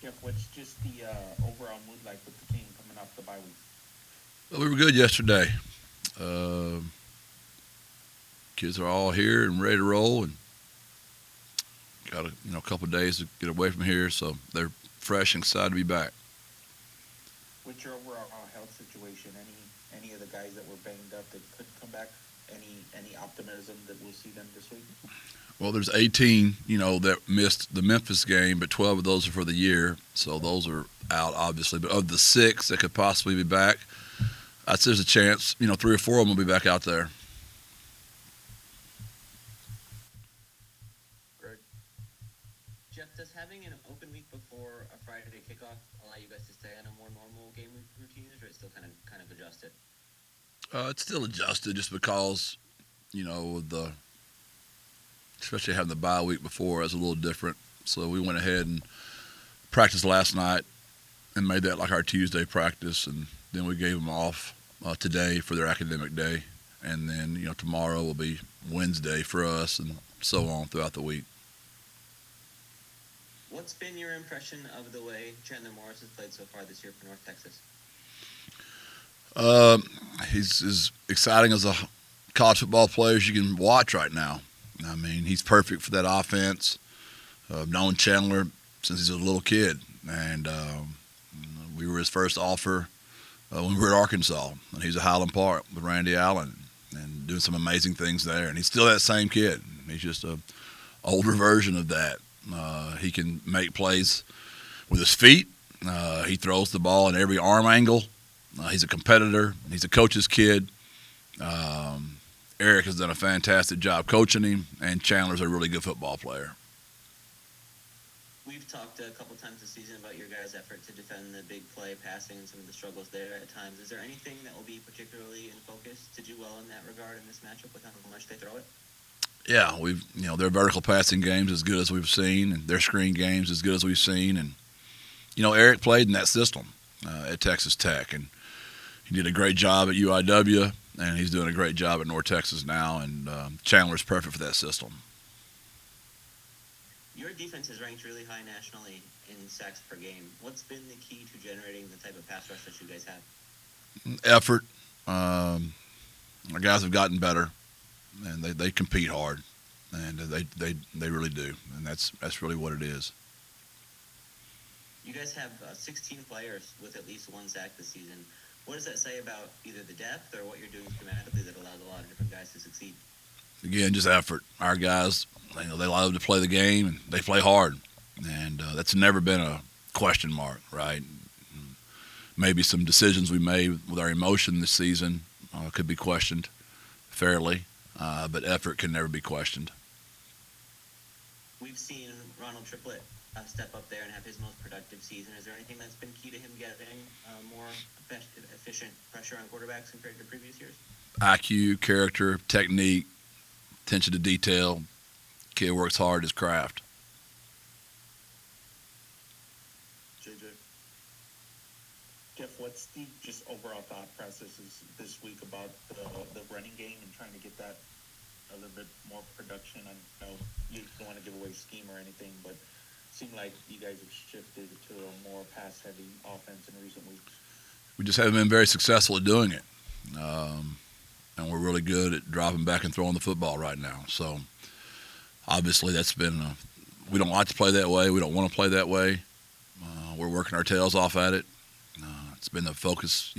Jeff, what's just the overall mood like with the team coming off the bye week? Well, we were good yesterday. Uh, Kids are all here and ready to roll, and got a couple of days to get away from here, so they're fresh and excited to be back. What's your overall health situation? Any of the guys that were banged up that could come back? Any optimism that we'll see them this week? Well, there's 18, that missed the Memphis game, but 12 of those are for the year, so those are out obviously. But of the six that could possibly be back, I'd say there's a chance, three or four of them will be back out there. Greg? Jeff, does having an open week before a Friday kickoff allow you guys to stay on a more normal game week routines, or is it still kind of adjusted? It's still adjusted just because, with especially having the bye week before, it's a little different. So we went ahead and practiced last night and made that like our Tuesday practice, and then we gave them off today for their academic day, and then tomorrow will be Wednesday for us, and so on throughout the week. What's been your impression of the way Chandler Morris has played so far this year for North Texas? He's as exciting as a college football player as you can watch right now. I mean, he's perfect for that offense. I've known Chandler since he's a little kid, and we were his first offer when we were at Arkansas, and he's at Highland Park with Randy Allen and doing some amazing things there. And he's still that same kid. He's just a older version of that. He can make plays with his feet. He throws the ball in every arm angle. He's a competitor. He's a coach's kid. Eric has done a fantastic job coaching him, and Chandler's a really good football player. We've talked a couple times this season about your guys' effort to defend the big play passing and some of the struggles there at times. Is there anything that will be particularly in focus to do well in that regard in this matchup with how much they throw it? Yeah, their vertical passing game's as good as we've seen, and their screen game's as good as we've seen. And Eric played in that system at Texas Tech, and he did a great job at UIW, and he's doing a great job at North Texas now. And Chandler's perfect for that system. Your defense is ranked really high nationally in sacks per game. What's been the key to generating the type of pass rush that you guys have? Effort. Our guys have gotten better, and they compete hard, and they really do, and that's really what it is. You guys have 16 players with at least one sack this season. What does that say about either the depth or what you're doing schematically that allows a lot of different guys to succeed? Again, just effort. Our guys, they love to play the game, and they play hard, and that's never been a question mark, right? Maybe some decisions we made with our emotion this season could be questioned fairly, but effort can never be questioned. We've seen Ronald Triplett step up there and have his most productive season. Is there anything that's been key to him getting more efficient pressure on quarterbacks compared to previous years? IQ, character, technique, attention to detail. Kid works hard at his craft. JJ? Jeff, what's the just overall thought processes this week about the running game and trying to get that a little bit more production? I know you don't want to give away scheme or anything, but it seemed like you guys have shifted to a more pass-heavy offense in recent weeks. We just haven't been very successful at doing it. And we're really good at dropping back and throwing the football right now. So obviously that's been we don't like to play that way. We don't want to play that way. We're working our tails off at it. It's been the focus,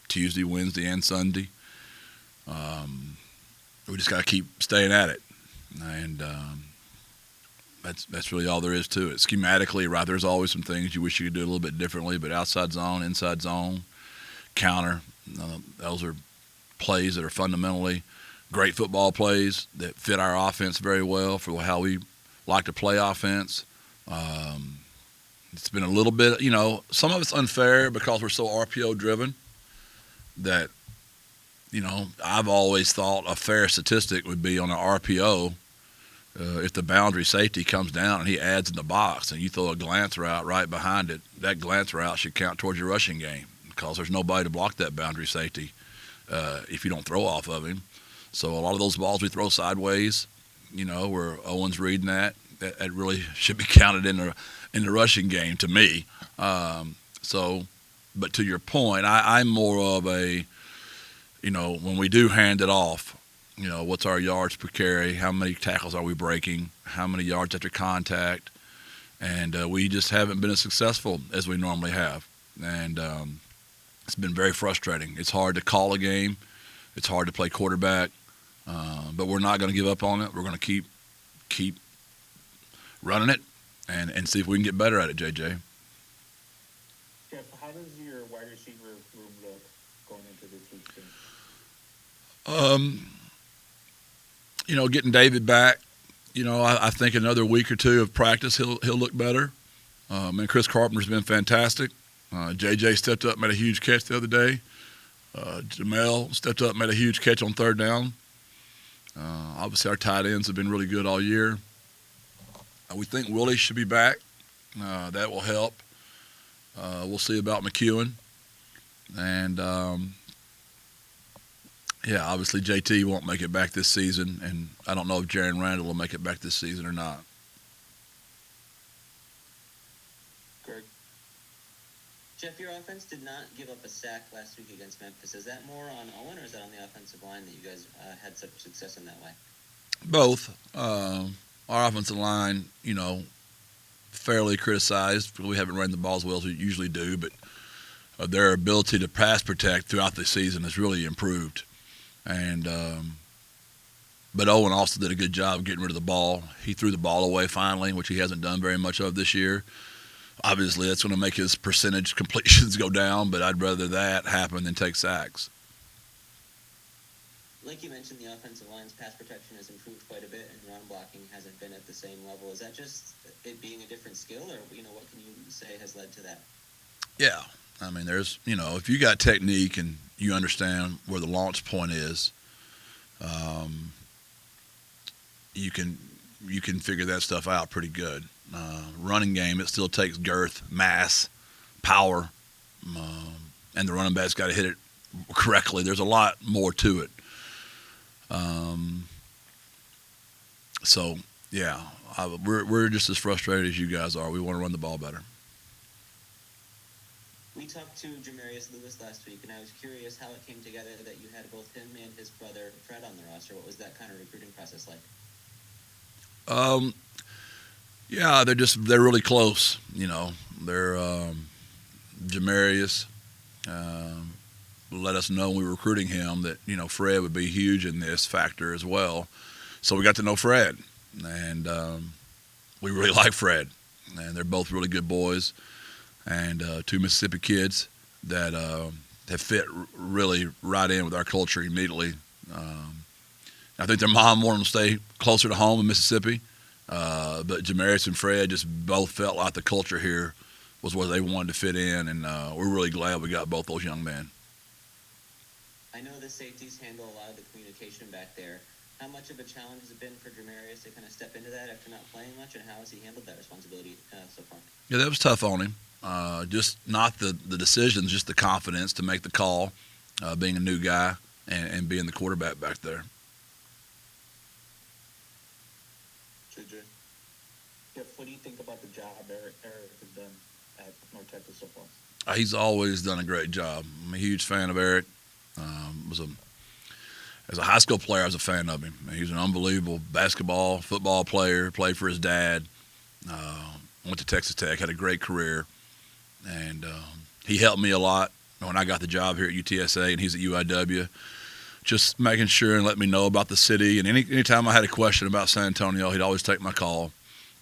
Tuesday, Wednesday, and Sunday. We just got to keep staying at it. And that's really all there is to it. Schematically, right, there's always some things you wish you could do a little bit differently, but outside zone, inside zone, counter, those are plays that are fundamentally great football plays that fit our offense very well for how we like to play offense. It's been a little bit, some of it's unfair because we're so RPO driven that, I've always thought a fair statistic would be on an RPO if the boundary safety comes down and he adds in the box and you throw a glance route right behind it, that glance route should count towards your rushing game because there's nobody to block that boundary safety if you don't throw off of him. So a lot of those balls we throw sideways, where Owen's reading that, that really should be counted in the rushing game to me. So, but to your point, I'm more of a, when we do hand it off, what's our yards per carry? How many tackles are we breaking? How many yards after contact? And we just haven't been as successful as we normally have. And it's been very frustrating. It's hard to call a game. It's hard to play quarterback. But we're not going to give up on it. We're going to keep running it and see if we can get better at it, JJ. Jeff, how does your wide receiver room look going into this week's game? Getting David back, I think another week or two of practice, he'll look better. And Chris Carpenter's been fantastic. JJ stepped up, made a huge catch the other day. Jamel stepped up, made a huge catch on third down. Obviously, our tight ends have been really good all year. We think Willie should be back. That will help. We'll see about McEwen. And, obviously JT won't make it back this season, and I don't know if Jaron Randall will make it back this season or not. Greg? Jeff, your offense did not give up a sack last week against Memphis. Is that more on Owen, or is that on the offensive line that you guys had such success in that way? Both. Our offensive line, fairly criticized because we haven't ran the ball as well as we usually do, but their ability to pass protect throughout the season has really improved. And but Owen also did a good job getting rid of the ball. He threw the ball away finally, which he hasn't done very much of this year. Obviously, that's going to make his percentage completions go down, but I'd rather that happen than take sacks. Like you mentioned, the offensive line's pass protection has improved quite a bit, and run blocking hasn't been at the same level. Is that just it being a different skill, or what can you say has led to that? Yeah, I mean, there's if you got technique and you understand where the launch point is, you can figure that stuff out pretty good. Running game, it still takes girth, mass, power, and the running back's got to hit it correctly. There's a lot more to it. So yeah, we're just as frustrated as you guys are. We want to run the ball better. We talked to Jamarius Lewis last week, and I was curious how it came together that you had both him and his brother Fred on the roster. What was that kind of recruiting process like? Yeah, they're really close. They're Jamarius let us know when we were recruiting him that Fred would be huge in this factor as well. So we got to know Fred, and we really like Fred, and they're both really good boys, and two Mississippi kids that have fit really right in with our culture immediately. I think their mom wanted them to stay closer to home in Mississippi, but Jamarius and Fred just both felt like the culture here was where they wanted to fit in, and we're really glad we got both those young men. I know the safeties handle a lot of the communication back there. How much of a challenge has it been for Jamarius to kind of step into that after not playing much, and how has he handled that responsibility so far? Yeah, that was tough on him. Just not the decisions, just the confidence to make the call, being a new guy and being the quarterback back there. JJ? Jeff, what do you think about the job Eric has done at North Texas so far? He's always done a great job. I'm a huge fan of Eric. As a high school player, I was a fan of him. He's an unbelievable basketball, football player, played for his dad, went to Texas Tech, had a great career, and he helped me a lot when I got the job here at UTSA, and he's at UIW, just making sure and letting me know about the city. And anytime I had a question about San Antonio, he'd always take my call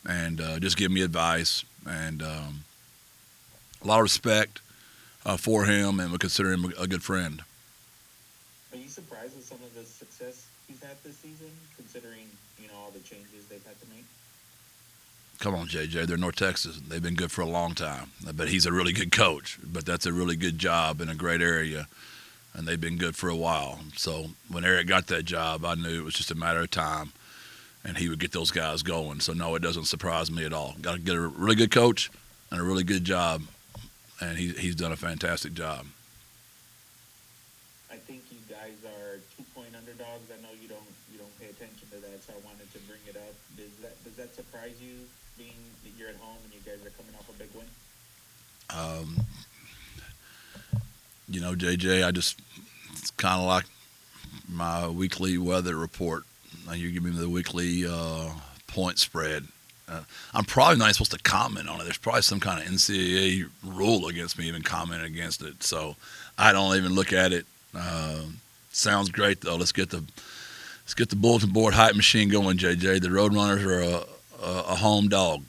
and just give me advice. And a lot of respect for him, and we consider him a good friend. Are you surprised with some of the success he's had this season, considering all the changes they've had to make? Come on, JJ. They're North Texas. They've been good for a long time. But he's a really good coach. But that's a really good job in a great area, and they've been good for a while. So when Eric got that job, I knew it was just a matter of time, and he would get those guys going. So, no, it doesn't surprise me at all. Got to get a really good coach and a really good job, and he's done a fantastic job. I think you guys are 2-point underdogs. I know you don't pay attention to that, so I wanted to bring it up. Does that surprise you, being that you're at home and you guys are coming off a big win? Um, JJ, it's kind of like my weekly weather report. You give me the weekly point spread. I'm probably not supposed to comment on it. There's probably some kind of NCAA rule against me even commenting against it. So I don't even look at it. Sounds great though. Let's get the bulletin board hype machine going, JJ. The Roadrunners are a home dog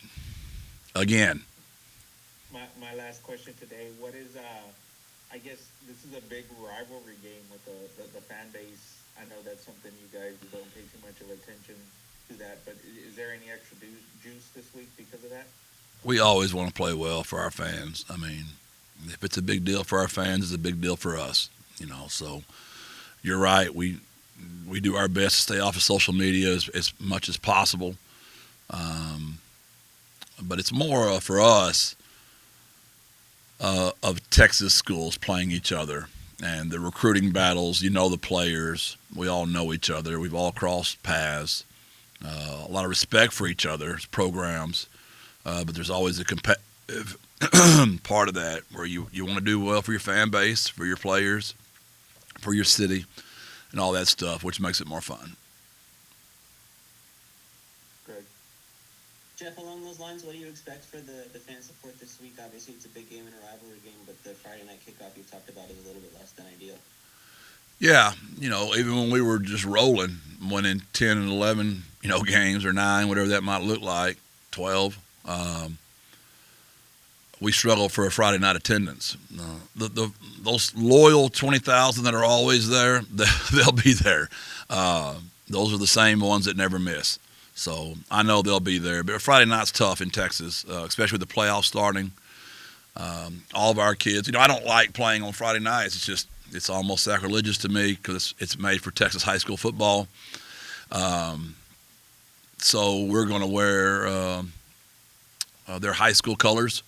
again. My last question today: what is I guess this is a big rivalry game with the fan base. I know that's something you guys don't pay too much of attention to that, but is there any extra juice this week because of that? We always want to play well for our fans. I mean, if it's a big deal for our fans, it's a big deal for us. So you're right. We do our best to stay off of social media as much as possible. But it's more for us of Texas schools playing each other and the recruiting battles. The players. We all know each other. We've all crossed paths. A lot of respect for each other's programs. But there's always a competitive part of that where you want to do well for your fan base, for your players, for your city, and all that stuff, which makes it more fun. Greg? Jeff, along those lines, what do you expect for the fan support this week? Obviously, it's a big game and a rivalry game, but the Friday night kickoff you talked about is a little bit less than ideal. Yeah, even when we were just rolling, winning 10 and 11, games or 9, whatever that might look like, 12, we struggle for a Friday night attendance. Those loyal 20,000 that are always there, they'll be there. Those are the same ones that never miss. So I know they'll be there. But Friday night's tough in Texas, especially with the playoffs starting. All of our kids, I don't like playing on Friday nights. It's almost sacrilegious to me because it's made for Texas high school football. So we're going to wear their high school colors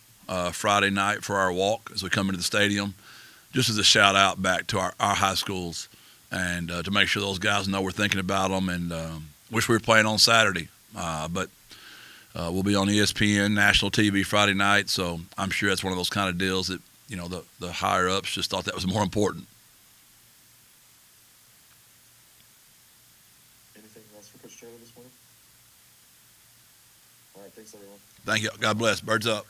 Friday night for our walk as we come into the stadium, just as a shout out back to our high schools and to make sure those guys know we're thinking about them, and wish we were playing on Saturday. But we'll be on ESPN national TV Friday night, so I'm sure that's one of those kind of deals that the higher ups just thought that was more important. Anything else for Coach Traylor this morning? All right, thanks everyone. Thank you. God bless. Birds up.